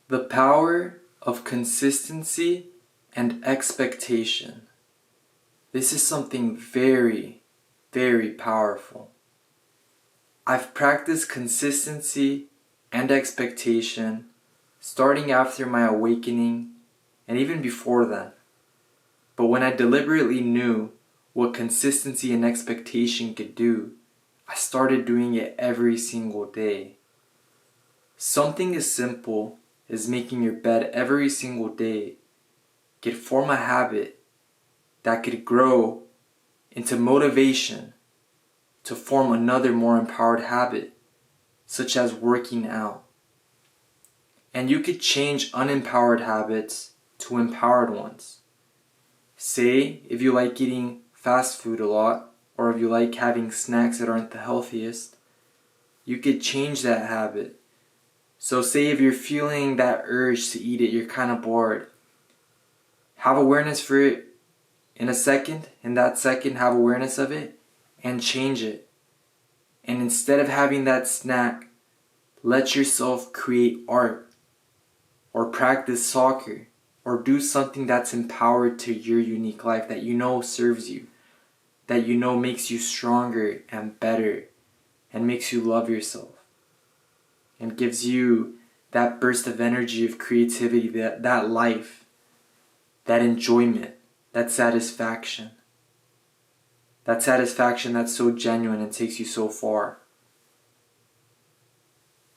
The power of consistency and expectation. This is something very, very powerful. I've practiced consistency and expectation starting after my awakening and even before then. But when I deliberately knew what consistency and expectation could do, I started doing it every single day. Something as simple as making your bed every single day could form a habit that could grow into motivation to form another more empowered habit, such as working out. And you could change unempowered habits to empowered ones. Say, if you like eating fast food a lot, or if you like having snacks that aren't the healthiest, you could change that habit. So say if you're feeling that urge to eat it, you're kind of bored, have awareness for it in that second have awareness of it and change it. And instead of having that snack, let yourself create art or practice soccer or do something that's empowered to your unique life that you know serves you, that you know makes you stronger and better and makes you love yourself and gives you that burst of energy, of creativity, that life, that enjoyment, that satisfaction. That satisfaction that's so genuine and takes you so far.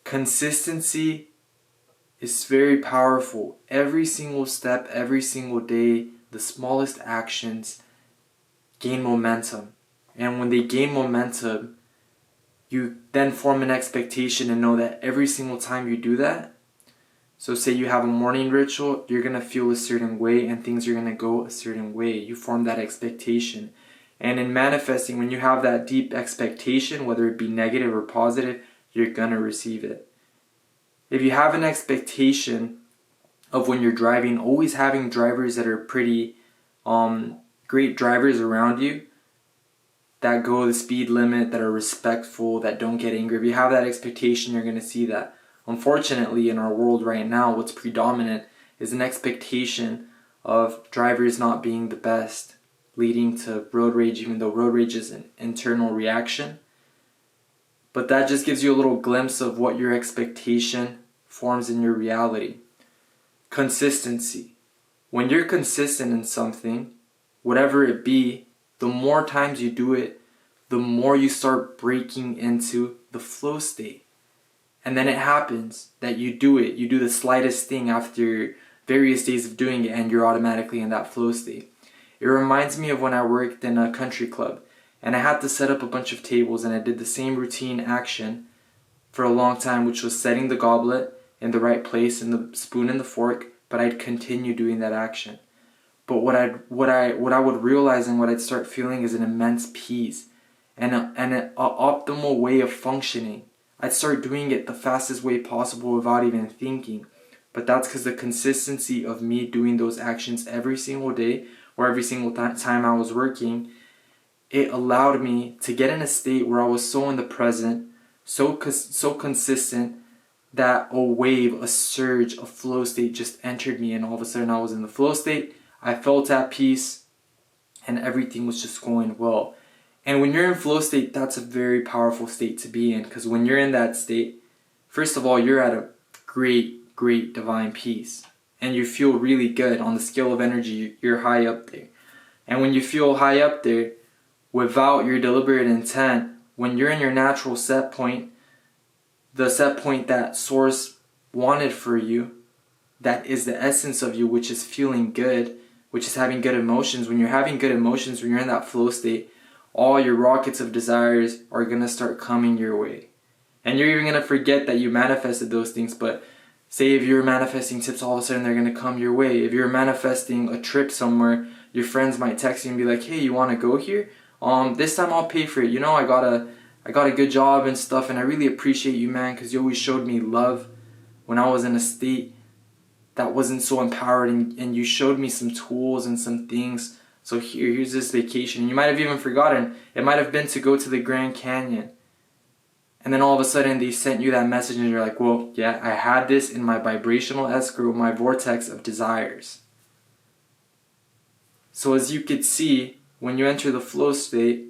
Consistency is very powerful. Every single step, every single day, the smallest actions gain momentum. And when they gain momentum, you then form an expectation and know that every single time you do that, so say you have a morning ritual, you're going to feel a certain way and things are going to go a certain way. You form that expectation. And in manifesting, when you have that deep expectation, whether it be negative or positive, you're going to receive it. If you have an expectation of when you're driving, always having drivers that are pretty great drivers around you, that go the speed limit, that are respectful, that don't get angry. If you have that expectation, you're going to see that. Unfortunately, in our world right now, what's predominant is an expectation of drivers not being the best, leading to road rage, even though road rage is an internal reaction. But that just gives you a little glimpse of what your expectation forms in your reality. Consistency. When you're consistent in something, whatever it be, the more times you do it, the more you start breaking into the flow state. And then it happens that you do it. You do the slightest thing after various days of doing it and you're automatically in that flow state. It reminds me of when I worked in a country club and I had to set up a bunch of tables and I did the same routine action for a long time, which was setting the goblet in the right place and the spoon and the fork, but I'd continue doing that action. But what I would realize and what I'd start feeling is an immense peace and an optimal way of functioning. I'd start doing it the fastest way possible without even thinking. But that's because the consistency of me doing those actions every single day or every single time I was working, it allowed me to get in a state where I was so in the present, so consistent, that a wave, a surge, a flow state just entered me, and all of a sudden I was in the flow state. I felt at peace and everything was just going well. And when you're in flow state, that's a very powerful state to be in, because when you're in that state, first of all, you're at a great, great divine peace. And you feel really good. On the scale of energy, you're high up there. And when you feel high up there, without your deliberate intent, when you're in your natural set point, the set point that Source wanted for you, that is the essence of you, which is feeling good, which is having good emotions. When you're having good emotions, when you're in that flow state, all your rockets of desires are going to start coming your way. And you're even going to forget that you manifested those things. But say if you're manifesting tips, all of a sudden they're going to come your way. If you're manifesting a trip somewhere, your friends might text you and be like, hey, you want to go here? This time I'll pay for it. You know, I got a good job and stuff, and I really appreciate you, man, because you always showed me love when I was in a state that wasn't so empowered, and you showed me some tools and some things. So here's this vacation. You might have even forgotten. It might have been to go to the Grand Canyon. And then all of a sudden they sent you that message and you're like, well, yeah, I had this in my vibrational escrow, my vortex of desires. So as you could see, when you enter the flow state,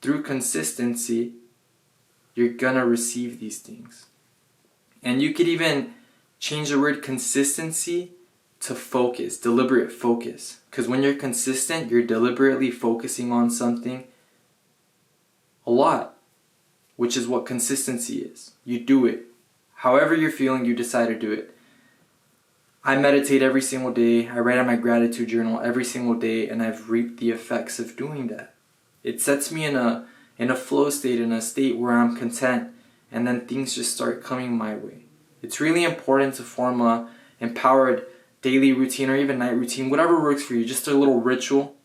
through consistency, you're gonna receive these things. And you could even change the word consistency to focus, deliberate focus. Because when you're consistent, you're deliberately focusing on something a lot, which is what consistency is. You do it. However you're feeling, you decide to do it. I meditate every single day. I write on my gratitude journal every single day, and I've reaped the effects of doing that. It sets me in a flow state, in a state where I'm content, and then things just start coming my way. It's really important to form a empowered daily routine or even night routine, whatever works for you, just a little ritual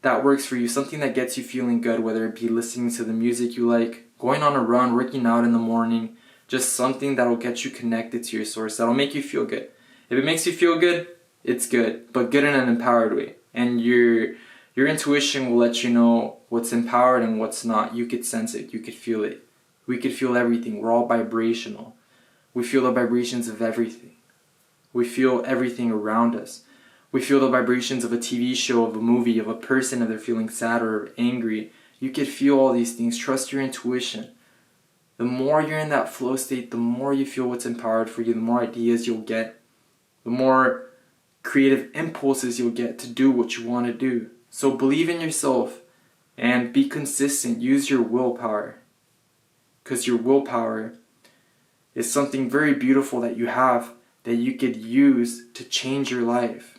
that works for you, something that gets you feeling good, whether it be listening to the music you like, going on a run, working out in the morning, just something that'll get you connected to your source, that'll make you feel good. If it makes you feel good, it's good, but good in an empowered way. And your intuition will let you know what's empowered and what's not. You could sense it, you could feel it. We could feel everything. We're all vibrational. We feel the vibrations of everything. We feel everything around us. We feel the vibrations of a TV show, of a movie, of a person, if they're feeling sad or angry. You could feel all these things. Trust your intuition. The more you're in that flow state, the more you feel what's empowered for you, the more ideas you'll get, the more creative impulses you'll get to do what you want to do. So believe in yourself and be consistent. Use your willpower, because your willpower is something very beautiful that you have that you could use to change your life.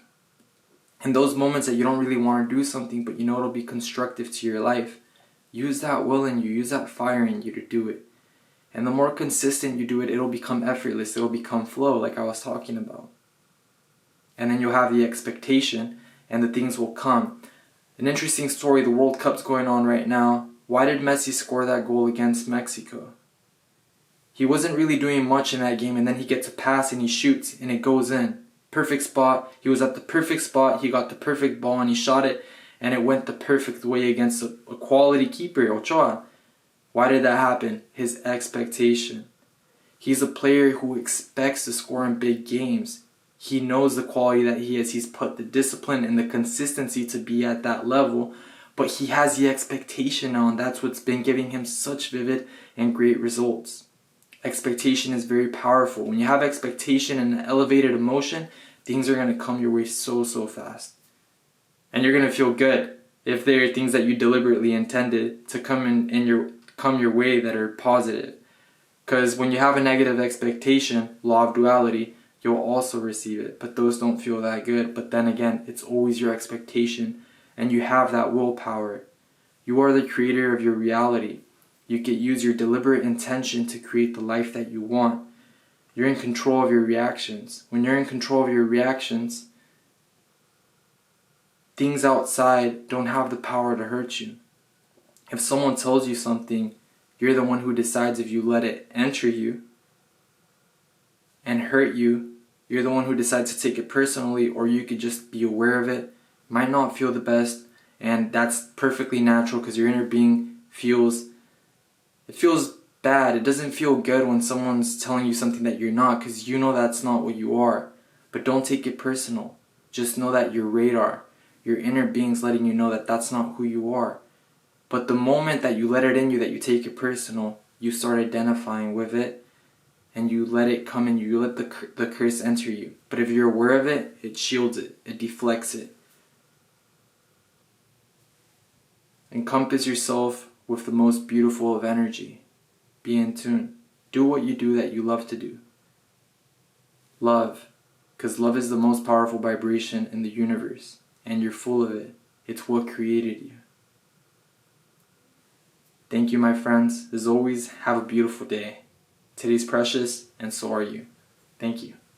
In those moments that you don't really want to do something, but you know it'll be constructive to your life, use that will in you, use that fire in you to do it. And the more consistent you do it, it'll become effortless, it'll become flow, like I was talking about. And then you'll have the expectation, and the things will come. An interesting story, the World Cup's going on right now. Why did Messi score that goal against Mexico? He wasn't really doing much in that game, and then he gets a pass and he shoots and it goes in. Perfect spot. He was at the perfect spot. He got the perfect ball and he shot it, and it went the perfect way against a quality keeper, Ochoa. Why did that happen? His expectation. He's a player who expects to score in big games. He knows the quality that he is. He's put the discipline and the consistency to be at that level, but he has the expectation now, and that's what's been giving him such vivid and great results. Expectation is very powerful. When you have expectation and an elevated emotion, things are going to come your way so fast. And you're going to feel good if there are things that you deliberately intended to come your way that are positive. Because when you have a negative expectation, law of duality, you'll also receive it. But those don't feel that good. But then again, it's always your expectation, and you have that willpower. You are the creator of your reality. You can use your deliberate intention to create the life that you want. You're in control of your reactions. When you're in control of your reactions, things outside don't have the power to hurt you. If someone tells you something, you're the one who decides if you let it enter you and hurt you. You're the one who decides to take it personally, or you could just be aware of it. Might not feel the best, and that's perfectly natural because your inner being feels bad. It doesn't feel good when someone's telling you something that you're not, because you know that's not what you are. But don't take it personal. Just know that your radar, your inner being's letting you know that that's not who you are. But the moment that you let it in you, that you take it personal, you start identifying with it, and you let it come in you. You let the curse enter you. But if you're aware of it, it shields it. It deflects it. Encompass yourself with the most beautiful of energy. Be in tune. Do what you do that you love to do. Love. Because love is the most powerful vibration in the universe. And you're full of it. It's what created you. Thank you, my friends. As always, have a beautiful day. Today's precious, and so are you. Thank you.